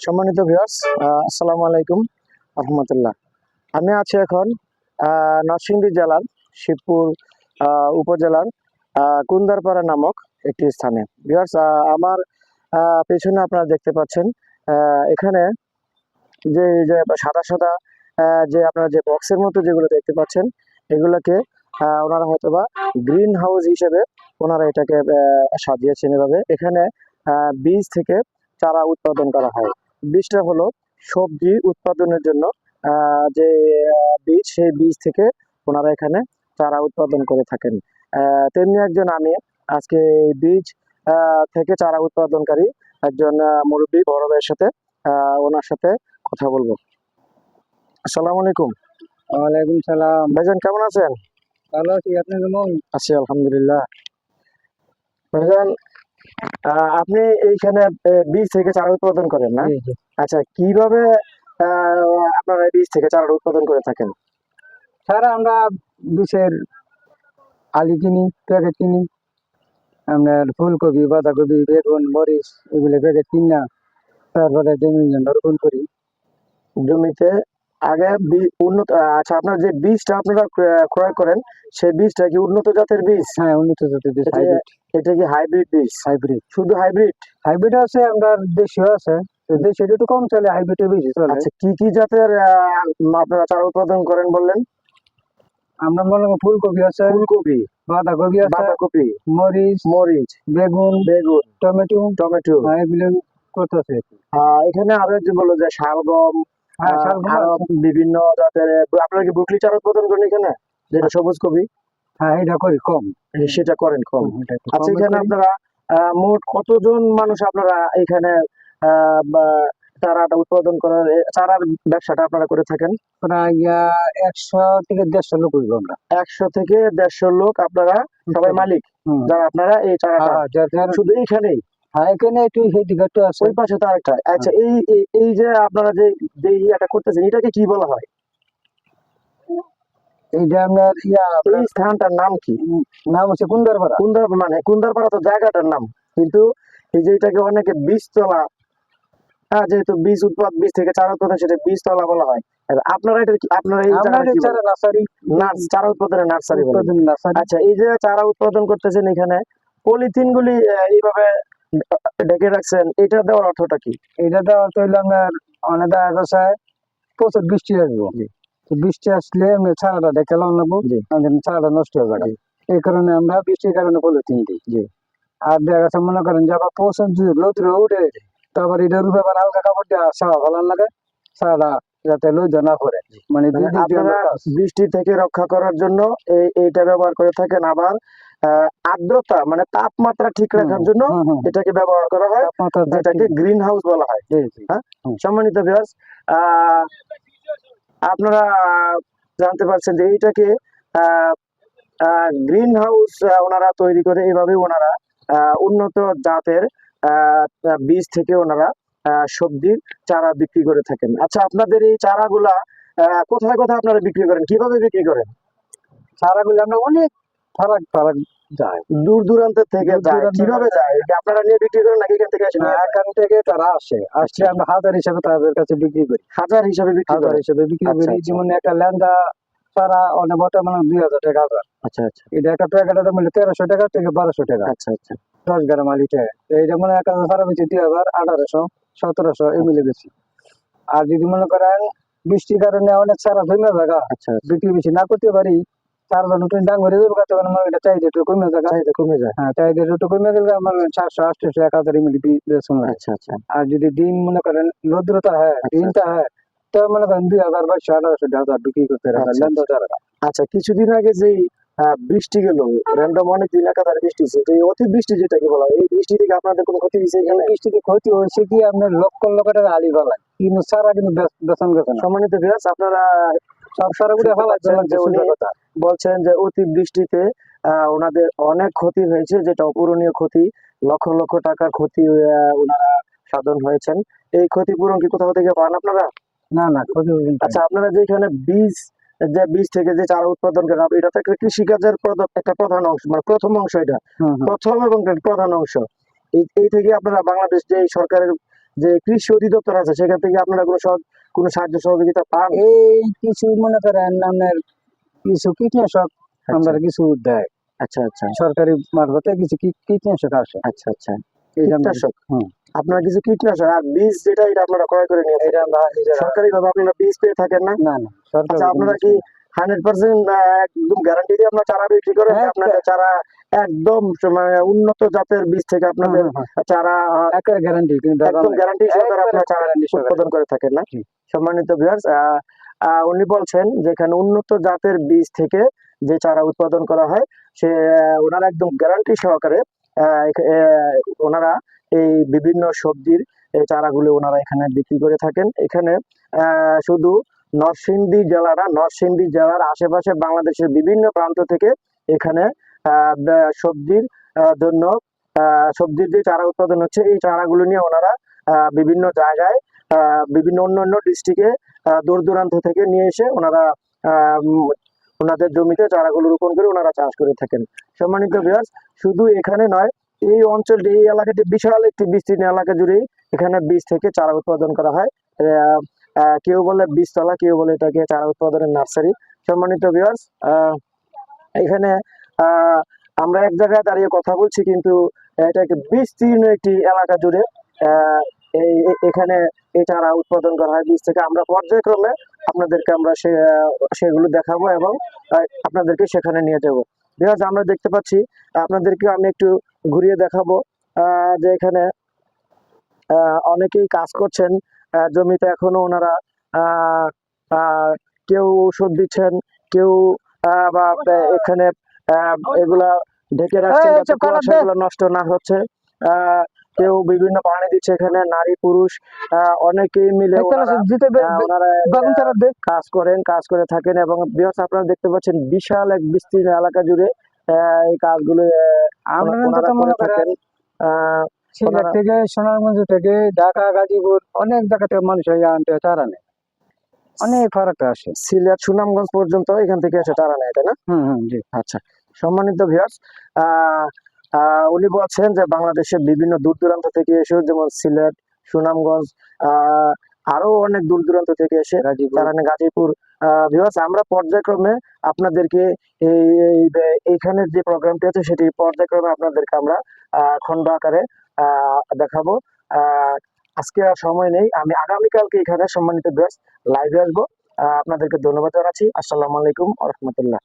সম্মানিত ভিউয়ার্স, আসসালামু আলাইকুম রহমতুল্লাহ। আমি আছি এখন নরসিংদী জেলার শিবপুর উপজেলার কুন্দারপাড়া নামক একটি স্থানে। ভিউয়ার্স, আমার পেছনে আপনারা দেখতে পাচ্ছেন এখানে যে সাদা সাদা যে আপনারা যে বক্সের মতো যেগুলো দেখতে পাচ্ছেন, এগুলোকে ওনারা হয়তোবা গ্রিন হাউস হিসেবে ওনারা এটাকে সাজিয়েছেন। এভাবে এখানে বীজ থেকে চারা উৎপাদন করা হয়। বীজটা হলো সবজি উৎপাদনের জন্য যে বীজ, সেই বীজ থেকে ওনারা এখানে চারা উৎপাদন করে থাকেন। তেমনি একজন আমি আজকে এই বীজ থেকে চারা উৎপাদনকারী একজন মুরব্বী বড় ভাইয়ের সাথে ওনার সাথে কথা বলবো। আসসালামু আলাইকুম। ওয়ালাইকুম সালাম। ভাইজান কেমন আছেন? ভালো আছি, আপনি কেমন? আছি আলহামদুলিল্লাহ। ভাইজান, আপনি এইখানে বীজ থেকে চারা উৎপাদন করেন না? জি, জি। আচ্ছা, কিভাবে আপনারা এই বীজ থেকে চারা উৎপাদন করে থাকেন? সারা আমরা বিষের আলু কিনি, প্যাকেট কিনি, আপনার ফুলকপি, বাঁধাকপি, বেগুন, মরিচ এগুলো প্যাকেট কিনি না, তারপরে জমি রোপণ করি। জমিতে আগে উন্নত, আচ্ছা, আপনার যে বীজটা আপনারা ক্রয় করেন, সেই বীজটা কি উন্নত জাতের বীজ? হ্যাঁ, উন্নত জাতের বীজ, হাইব্রিড। এটা কি হাইব্রিড বীজ? হাইব্রিড শুধু হাইব্রিড? হাইব্রিড আছে, আমরা দেশীয় আছে। দেশীয় একটু কম চলে, হাইব্রিডের বেশি চলে। আচ্ছা, কি কি জাতের আপনারা চারা উৎপাদন করেন বললেন? আমরা মনে করি ফুলকপি আছে, ফুলকপি, বাঁধাকপি আছে, বাঁধাকপি, মরিচ, মরিচ, বেগুন, বেগুন, টমেটো, টমেটো, এগুলো করতেছে। এখানে আরো যে বললো যে শালগম, হ্যাঁ, শালগম আরো আছে। বিভিন্ন জাতের। আপনারা কি ব্রুকলি চারা উৎপাদন করেন এখানে, যেটা সবুজ কবি? হ্যাঁ, এটা করি কম। সেটা করেন কম। এটা একটু আচ্ছা, কম এখানে করি। আপনারা মোট কতজন মানুষ আপনারা এখানে চারাটা উৎপাদন করার চারার ব্যবসাটা আপনারা করে থাকেন? প্রায় 100 থেকে 150 লোক হইব আমরা। 100 থেকে 150 লোক আপনারা সবাই মালিক, যারা আপনারা এই চারাটা শুধু এইখানেই? হ্যাঁ, এখানে একটু সেদিকে একটু আছে, ওই পাশে তো আরেকটা। আচ্ছা, এই যে আপনারা যে যে ইয়েটা করতেছেন, এটাকে কি বলা হয়? এইটা আপনার এই স্থানটার নাম কি? নাম হচ্ছে কুন্দারপাড়া। মানে কুন্দারপাড়া তো জায়গাটার নাম, কিন্তু এই যে এটাকে অনেকে বীজতলা, যেহেতু বীজ থেকে চারা উৎপাদন, সেটা বীজতলা বলা হয়। আর আপনারা এটা কি, আপনারা এই জায়গাটা কি বলেন? নার্সারি, চারা উৎপাদনের নার্সারি বলেন। নার্সারি। আচ্ছা, এই যে চারা উৎপাদন করতেছেন এখানে, পলিথিন গুলি এইভাবে ঢেকে রাখছেন, এটা দেওয়ার অর্থটা কি? এটা দেওয়া তো হইলো আপনার অনেক দেখা গেছে প্রচুর বৃষ্টি আসবো, বৃষ্টি আসলে আমরা ছাড়াটা ডেকে লাগবো, ছাড়াটা নষ্ট হয়ে যাবে। এই কারণে আমরা বৃষ্টির কারণে পলিথিন দিই। আর দেখা গেছে মনে করেন যে আবার পৌঁছান যদি রোদ্রে উঠে, তারপর এটার উপরে আবার হালকা কাপড় দেওয়া ছাড়া ভালো লাগে, ছাড়া যাতে লইজ না পড়ে। মানে বৃষ্টি থেকে রক্ষা করার জন্য এইটা ব্যবহার করে থাকেন। আবার আর্দ্রতা মানে তাপমাত্রা ঠিক রাখার জন্য এটাকে ব্যবহার করা হয়, যেটাকে গ্রিন হাউস বলা হয়। হ্যাঁ, সম্মানিত ভিউয়ার্স, আপনারা জানতে পারছেন যে এইটাকে গ্রিন হাউস ওনারা তৈরি করে, এভাবে ওনারা উন্নত জাতের বীজ থেকে ওনারা সবজির চারা বিক্রি করে থাকেন। আচ্ছা, আপনাদের এই চারাগুলা কোথায় কোথায় আপনারা বিক্রি করেন, কিভাবে বিক্রি করেন? চারাগুলো আমরা অনেক ফারাক ফারাক যায়, দূর দূরান্ত থেকে যায়। কিভাবে যায়? আপনারা নিয়ে বিক্রি করেন নাকি এখান থেকে আসে? এখান থেকে তারা আসছে আমরা হাজার হিসাবে তাদের কাছে বিক্রি করি। হাজার হিসাবে বিক্রি করি। যেমন একটা ল্যান্ডা চারা অনেক বর্তমানে 2000 টাকা হাজার। আচ্ছা আচ্ছা। এটা একটা প্যাকেটের দাম হলো 1300 টাকা থেকে 1200 টাকা। আচ্ছা আচ্ছা। 10 গ্রাম আলিতে এইটা মানে 1000 সারা বেশি 2000, 1800, 1700 এই মিলে বেশি। আর যদি মনে করেন বৃষ্টির কারণে অনেক সারা জমে জায়গা, বিক্রি বেশি না করতে পারি, চারজন নতুন ডাং হয়ে যাবে, এটা চাহিদা একটু কমে যায়। হ্যাঁ, চাহিদা একটু কমে গেলে আমার 700, 800, 1000 মিলি বেতন। আচ্ছা আচ্ছা। আর যদি দিন মনে করেন রৌদ্রতা হয়, দিনটা হয়, তো মনে করেন 2000, 2200, 1800, 1000 বিক্রি করতে পারে। আচ্ছা, কিছুদিন আগে যে বৃষ্টি গেল, র্যান্ডম অনেক দিন একাধারে বৃষ্টি হয়েছে, যে অতি বৃষ্টি যেটাকে বলা হয়, এই বৃষ্টি থেকে আপনাদের কোনো ক্ষতি হয়েছে? এখানে বৃষ্টিতে ক্ষতি হয়েছে কি আপনার লক্ষ লক্ষ টাকা আলি গলায়, কিন্তু সারা কিন্তু বেতন গেছে না। সম্মানিত ভিউয়ার্স, আপনারা বলছেন যে অতি বৃষ্টিতে ওনাদের অনেক ক্ষতি হয়েছে, যেটা অপূরণীয় ক্ষতি, লক্ষ লক্ষ টাকার ক্ষতি ওনারা সাধন হয়েছেন। এই ক্ষতিপূরণ কি কোথাও থেকে পান আপনারা? না না, ক্ষতি। আচ্ছা, আপনারা যে এখানে বীজ থেকে যে চারা উৎপাদন করেন, এটা তো একটা কৃষিকাজের একটা প্রধান অংশ, মানে প্রথম অংশ, এটা প্রথম এবং প্রধান অংশ। এই থেকে আপনারা বাংলাদেশ যে সরকারের যে কৃষি অধিদপ্তর আছে সেখান থেকে আপনারা কোনো সাহায্য সহযোগিতা পান? এই কিছু মনে করেন আপনার কিছু কীটনাশক আমরা কিছু দেয়, আচ্ছা আচ্ছা সরকারি মারফতে কিছু কীটনাশক আসে। আচ্ছা আচ্ছা এই যে আমরা কীটনাশক, হুম, আপনারা কিছু কীটনাশক আর বীজ যেটা এটা আপনারা ক্রয় করে নিয়ে এটা আমরা নিজেরা সরকারি ভাবে আপনারা বীজ পেয়ে থাকেন না? না না সরকারি আচ্ছা, আপনারা কোনো কি কিছু না। 100% একদম গ্যারান্টি দিয়ে আপনারা চারা বিক্রি করেন যে হ্যাঁ, আপনাদের চারা একদম মানে উন্নত জাতের বীজ থেকে আপনাদের চারা একের গ্যারান্টি কিন্তু একদম গ্যারান্টি সহকারে আপনারা চারা গ্যারান্টি উৎপাদন করে থাকেন না? জি। সম্মানিত ভিউয়ার্স, উনি বলছেন যে এখানে উন্নত জাতের বীজ থেকে যে চারা উৎপাদন করা হয় সে ওনারা একদম গ্যারান্টি সহকারে ওনারা এই বিভিন্ন সবজির এই চারাগুলো ওনারা এখানে বিক্রি করে থাকেন। এখানে শুধু নরসিংদী জেলা না, নরসিংদী জেলার আশেপাশে বাংলাদেশের বিভিন্ন প্রান্ত থেকে এখানে সবজির জন্য সবজির যে চারা উৎপাদন হচ্ছে এই চারাগুলো নিয়ে ওনারা বিভিন্ন জায়গায় বিভিন্ন অন্যান্য ডিস্ট্রিক্টে দূর দূরান্ত থেকে নিয়ে এসে ওনারা ওনাদের জমিতে চারাগুলো রোপণ করে ওনারা চাষ করে থাকেন। সম্মানিত ভিউয়ার্স, শুধু এখানে নয়, এই অঞ্চলটি এই এলাকাটি বিশাল একটি বিস্তীর্ণ এলাকা জুড়েই এখানে বীজ থেকে চারা উৎপাদন করা হয়। কেউ বলে বীজতলা, কেউ বলে এটাকে চারা উৎপাদনের নার্সারি। সম্মানিত ভিউয়ার্স, এখানে আমরা এক জায়গায় দাঁড়িয়ে কথা বলছি কিন্তু এটা একটি বিস্তীর্ণ একটি এলাকা জুড়ে এখানে এই চারা উৎপাদন করা হয় বীজ থেকে। আমরা পর্যায়ক্রমে আপনাদেরকে আমরা সেগুলো দেখাবো এবং আপনাদেরকে সেখানে নিয়ে যাবো। ভিউয়ার্স, আমরা দেখতে পাচ্ছি, আপনাদেরকে আমি একটু ঘুরিয়ে দেখাবো যে এখানে অনেকেই কাজ করছেন জমিতে। এখনো ওনারা আহ আহ কেউ ওষুধ দিচ্ছেন, কেউ বা এখানে এগুলা ঢেকে রাখছেন যাতে কুয়াশাগুলো নষ্ট না হচ্ছে। কেউ বিভিন্ন পানি দিচ্ছে। এখানে নারী পুরুষ অনেকেই মিলে ওনারা কাজ করে থাকেন। এবং ভিউয়ার্স, আপনারা দেখতে পাচ্ছেন বিশাল এক বিস্তীর্ণ এলাকা জুড়ে এই কাজগুলো ওনারা করে থাকেন। সিলেট থেকে, সোনারগঞ্জ থেকে, ঢাকা, গাজীপুর অনেক জায়গা থেকে মানুষ আনতে চারা নেয়, অনেক ফারাক আসে। সিলেট সুনামগঞ্জ পর্যন্ত এখান থেকে এসে চারা নেয়, তাই না? জি। আচ্ছা, সম্মানিত ভিউয়ার্স, উনি বলছেন যে বাংলাদেশের বিভিন্ন দূর দূরান্ত থেকে এসে, যেমন সিলেট, সুনামগঞ্জ, আরো অনেক দূর দূরান্ত থেকে এসে গাজীপুর। ভিউয়ার্স, আমরা পর্যায়ক্রমে আপনাদেরকে এইখানে যে প্রোগ্রামটি আছে সেটি পর্যায়ক্রমে আপনাদেরকে আমরা খন্ড আকারে দেখাবো। আজকে আর সময় নেই, আমি আগামীকালকে এখানে সম্মানিত ভিউয়ার্স লাইভে আসবো। আপনাদেরকে ধন্যবাদ জানাচ্ছি। আসসালামু আলাইকুম ওয়া রাহমাতুল্লাহ।